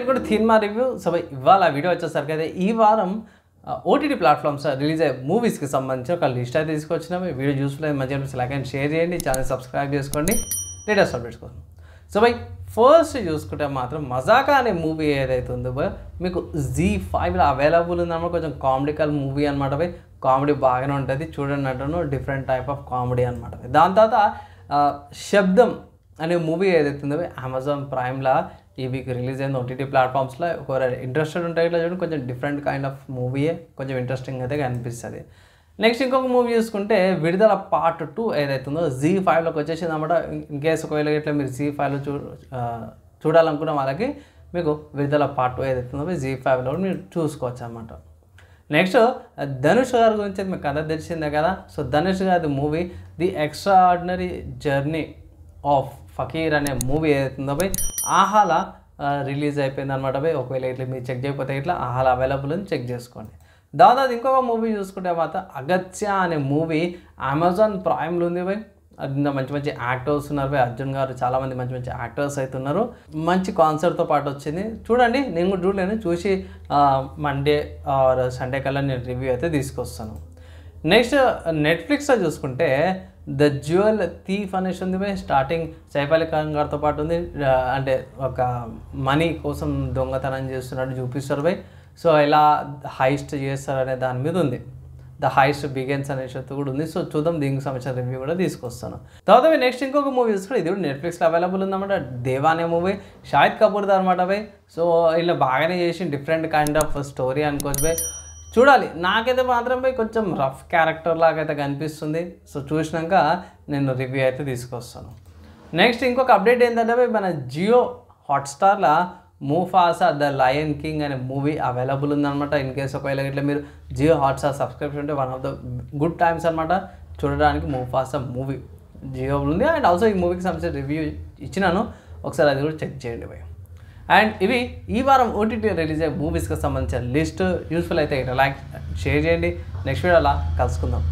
కూడా cinema review so ఇవాళ video వచ్చేసరికి అయితే ఈ వారం ఓటీటీ ప్లాట్ఫామ్స్ రిలీజ్ అయ్యే మూవీస్కి సంబంధించి ఒక లిస్ట్ అయితే తీసుకొచ్చినాము. వీడియో చూసుకునే మంచిగా లైక్ అండ్ షేర్ చేయండి, ఛానల్ సబ్స్క్రైబ్ చేసుకోండి లేటెస్ట్ అప్డేట్స్ కోసం. సో ఫస్ట్ చూసుకుంటే మాత్రం మజాకా అనే మూవీ ఏదైతే ఉందో మీకు ZEE5లో అవైలబుల్ ఉందన్నమాట. కొంచెం కామెడికల్ మూవీ అనమాట. కామెడీ బాగానే ఉంటుంది, చూడండి అంటాను, డిఫరెంట్ టైప్ ఆఫ్ కామెడీ అనమాట. దాని తర్వాత శబ్దం అనే మూవీ ఏదైతే ఉందో అమెజాన్ ప్రైమ్లో ఈ వీక్ రిలీజ్ అయింది. ఓటీటీ ప్లాట్ఫామ్స్లో ఒక ఇంట్రెస్టెడ్ ఉంటాయి ఇట్లా చూడండి, కొంచెం డిఫరెంట్ కైండ్ ఆఫ్ మూవీయే, కొంచెం ఇంట్రెస్టింగ్ అయితే అనిపిస్తుంది. నెక్స్ట్ ఇంకొక మూవీ చూసుకుంటే విడుదల పార్ట్ 2 ఏదైతుందో ZEE5లోకి వచ్చేసింది అనమాట. ఇన్కేస్ ఒకవేళ ఇట్లా మీరు ZEE5లో చూడాలనుకున్న వాళ్ళకి మీకు విడుదల పార్ట్ 2 ఏదైతుందో ZEE5లో మీరు చూసుకోవచ్చు అనమాట. నెక్స్ట్ ధనుష్ గారి గురించి మీకు కథ తెలిసిందే కదా. సో ధనుష్ గారి movie the extraordinary journey of Fakir అనే మూవీ ఏదైతుందో ఆహాలా రిలీజ్ అయిపోయింది అనమాట. ఒకవేళ ఇట్లా మీరు చెక్ చేయకపోతే ఇట్లా ఆహాలా అవైలబుల్ అని చెక్ చేసుకోండి. దాదాపు ఇంకొక మూవీ చూసుకుంటే మాత్రం అగత్య అనే మూవీ అమెజాన్ ప్రైమ్లో ఉంది. అందులో మంచి మంచి యాక్టర్స్ ఉన్నారు. అర్జున్ గారు చాలామంది మంచి మంచి యాక్టర్స్ అయితే ఉన్నారు. మంచి కాన్సెప్ట్తో పాటు వచ్చింది, చూడండి. నేను కూడా చూడలేను, చూసి మండే ఆర్ సండే కల్లా నేను రివ్యూ అయితే తీసుకొస్తాను. నెక్స్ట్ నెట్ఫ్లిక్స్లో చూసుకుంటే ద జ్యువెల్ థీఫ్ అనేసి ఉంది. స్టార్టింగ్ సైఫ్ అలీ ఖాన్ గారితో పాటు ఉంది. అంటే ఒక మనీ కోసం దొంగతనం చేస్తున్నట్టు చూపిస్తారు. సో ఇలా హైస్ట్ చేస్తారు అనే దాని మీద ఉంది. ద హైస్ట్ బిగెన్స్ అనే షర్ట్ కూడా ఉంది. సో చూద్దాం, దీనికి సంబంధించిన రివ్యూ కూడా తీసుకొస్తాను. తర్వాత నెక్స్ట్ ఇంకొక మూవీ చూసుకుంటే ఇది కూడా నెట్ఫ్లిక్స్లో అవైలబుల్ ఉందన్నమాట. దేవా అనే మూవీ షాహిద్ కపూర్ది అనమాట. సో ఇలా బాగానే చేసి డిఫరెంట్ కైండ్ ఆఫ్ స్టోరీ అనుకోవచ్చు. చూడాలి. నాకైతే మాత్రం కొంచెం రఫ్ క్యారెక్టర్ లాగా అయితే కనిపిస్తుంది. సో చూసినాక నేను రివ్యూ అయితే తీసుకొస్తాను. నెక్స్ట్ ఇంకొక అప్డేట్ ఏంటంటే మన జియో హాట్స్టార్లో ముఫాసా ద లయన్ కింగ్ అనే మూవీ అవైలబుల్ ఉందన్నమాట. ఇన్ కేస్ ఒకవేళ ఇట్లా మీరు జియో హాట్స్టార్ సబ్స్క్రిప్షన్ ఉంటే one of the good times అనమాట చూడడానికి. ముఫాసా మూవీ జియో ఉంది. అండ్ ఆల్సో ఈ మూవీకి సంబంధించిన రివ్యూ ఇచ్చినాను, ఒకసారి అది కూడా చెక్ చేయండి. అండ్ ఇవి ఈ వారం ఓటీటీ రిలీజ్ అయ్యే మూవీస్కి సంబంధించిన లిస్ట్. యూస్ఫుల్ అయితే లైక్ షేర్ చేయండి. నెక్స్ట్ వీడియోలా కలుసుకుందాం.